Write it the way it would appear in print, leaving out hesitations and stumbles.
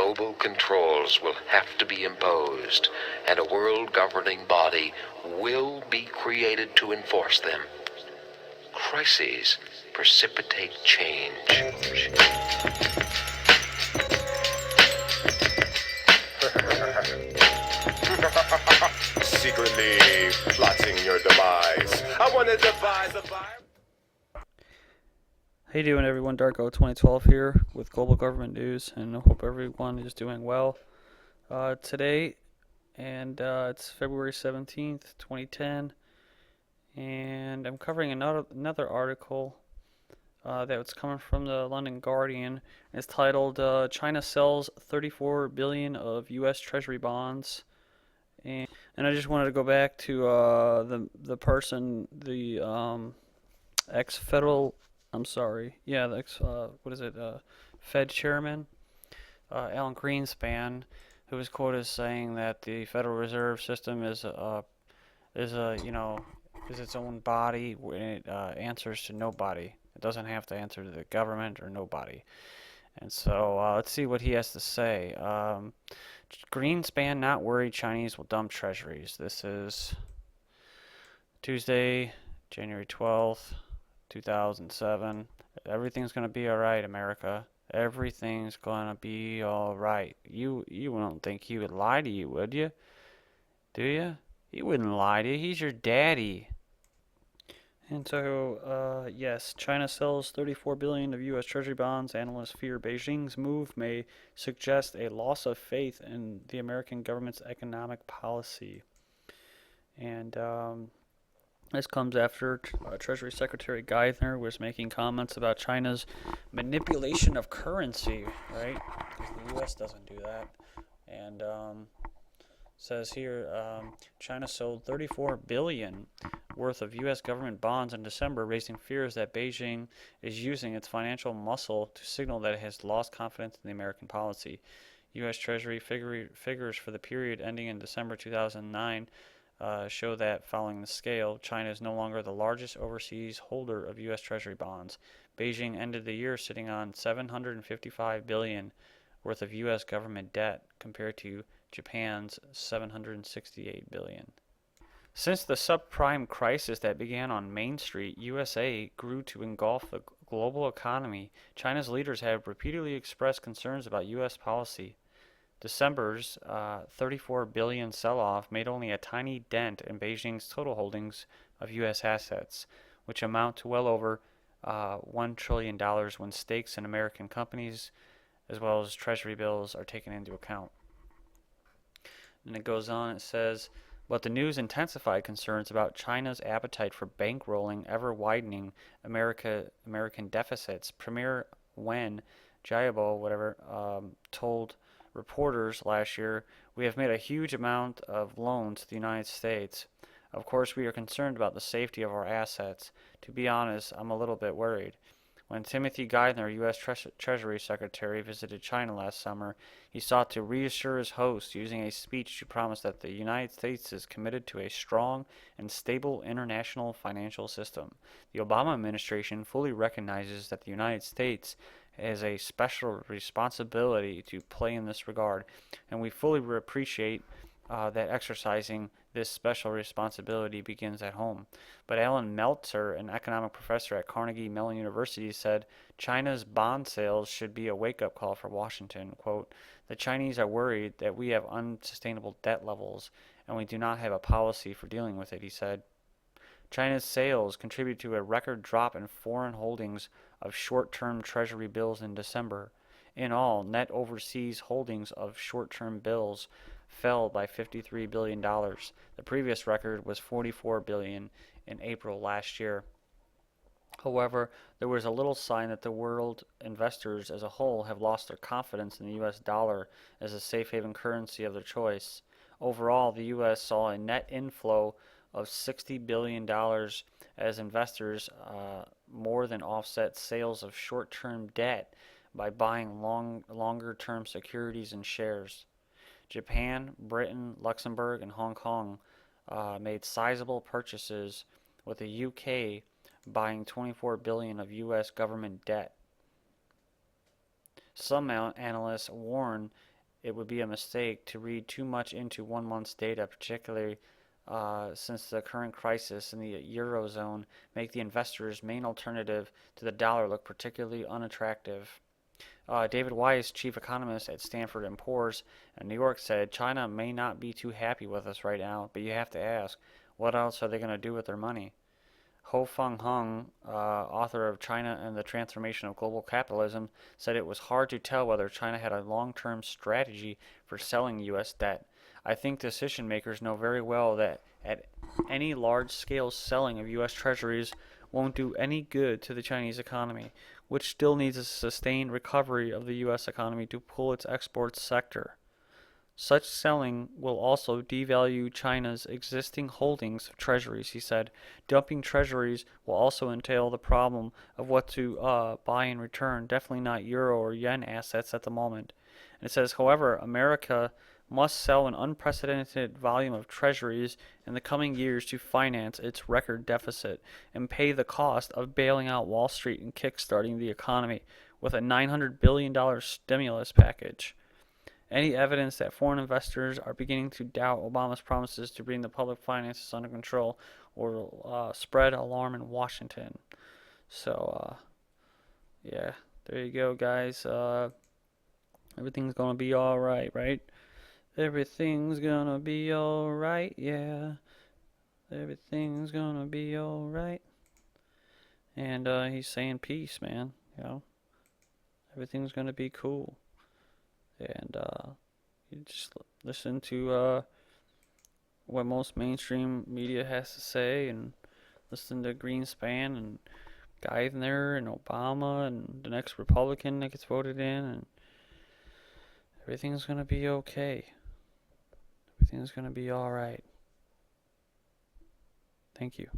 global controls will have to be imposed, and a world governing body will be created to enforce them. Crises precipitate change. Secretly plotting your demise. I want to devise a virus. How you doing, everyone? Darko 2012 here with Global Government News, and I hope everyone is doing well today. And it's February 17th, 2010, and I'm covering another article that's coming from the London Guardian. It's titled "China Sells 34 Billion of US Treasury Bonds." And I just wanted to go back to the person, the ex-federal, I'm sorry, yeah, the Fed chairman, Alan Greenspan, who was quoted as saying that the Federal Reserve System is its own body when it answers to nobody. It doesn't have to answer to the government or nobody. And so let's see what he has to say. Greenspan not worried Chinese will dump treasuries. This is Tuesday, January 12th, 2007. Everything's going to be all right, America. Everything's going to be all right. You don't think he would lie to you, would you? Do you? He wouldn't lie to you. He's your daddy. And so, yes, China sells 34 billion of U.S. Treasury bonds. Analysts fear Beijing's move may suggest a loss of faith in the American government's economic policy. And this comes after Treasury Secretary Geithner was making comments about China's manipulation of currency, right? Because the U.S. doesn't do that. And says here, China sold 34 billion worth of U.S. government bonds in December, raising fears that Beijing is using its financial muscle to signal that it has lost confidence in the American policy. U.S. Treasury figures for the period ending in December 2009 show that, following the scale, China is no longer the largest overseas holder of U.S. Treasury bonds. Beijing ended the year sitting on 755 billion worth of U.S. government debt, compared to Japan's 768 billion. Since the subprime crisis that began on Main Street, USA grew to engulf the global economy. China's leaders have repeatedly expressed concerns about U.S. policy. December's 34 billion sell-off made only a tiny dent in Beijing's total holdings of U.S. assets, which amount to well over $1 trillion when stakes in American companies as well as Treasury bills are taken into account. And it goes on, it says, but the news intensified concerns about China's appetite for bankrolling ever-widening American deficits. Premier Wen Jiabo, told reporters last year, we have made a huge amount of loans to the United States. Of course, we are concerned about the safety of our assets. To be honest, I'm a little bit worried. When Timothy Geithner, U.S. Treasury Secretary, visited China last summer, he sought to reassure his host using a speech to promise that the United States is committed to a strong and stable international financial system. The Obama administration fully recognizes that the United States has a special responsibility to play in this regard, and we fully appreciate that exercising this special responsibility begins at home. But Alan Meltzer, an economic professor at Carnegie Mellon University, said China's bond sales should be a wake-up call for Washington. Quote, the Chinese are worried that we have unsustainable debt levels and we do not have a policy for dealing with it, he said. China's sales contributed to a record drop in foreign holdings of short-term treasury bills in December. In all, net overseas holdings of short-term bills fell by $53 billion. The previous record was $44 billion in April last year. However, there was a little sign that the world investors as a whole have lost their confidence in the U.S. dollar as a safe haven currency of their choice. Overall, the U.S. saw a net inflow of $60 billion as investors more than offset sales of short-term debt by buying longer-term securities and shares. Japan, Britain, Luxembourg, and Hong Kong made sizable purchases, with the UK buying $24 billion of U.S. government debt. Some analysts warn it would be a mistake to read too much into 1 month's data, particularly since the current crisis in the Eurozone make the investor's main alternative to the dollar look particularly unattractive. David Weiss, chief economist at Stanford and Poor's in New York, said China may not be too happy with us right now, but you have to ask, what else are they going to do with their money? Ho Fung Hung, author of China and the Transformation of Global Capitalism, said it was hard to tell whether China had a long-term strategy for selling U.S. debt. I think decision makers know very well that at any large-scale selling of U.S. Treasuries won't do any good to the Chinese economy, which still needs a sustained recovery of the U.S. economy to pull its exports sector. Such selling will also devalue China's existing holdings of treasuries, he said. Dumping treasuries will also entail the problem of what to buy in return, definitely not euro or yen assets at the moment. And it says, however, America must sell an unprecedented volume of treasuries in the coming years to finance its record deficit and pay the cost of bailing out Wall Street and kickstarting the economy with a $900 billion stimulus package. Any evidence that foreign investors are beginning to doubt Obama's promises to bring the public finances under control will spread alarm in Washington. So, yeah, there you go, guys. Everything's gonna be alright, right? Everything's gonna be alright, yeah. Everything's gonna be alright. And he's saying peace, man. You know, everything's gonna be cool. And you just listen to what most mainstream media has to say, and listen to Greenspan and Geithner and Obama and the next Republican that gets voted in, and everything's gonna be okay. Everything's gonna be all right. Thank you.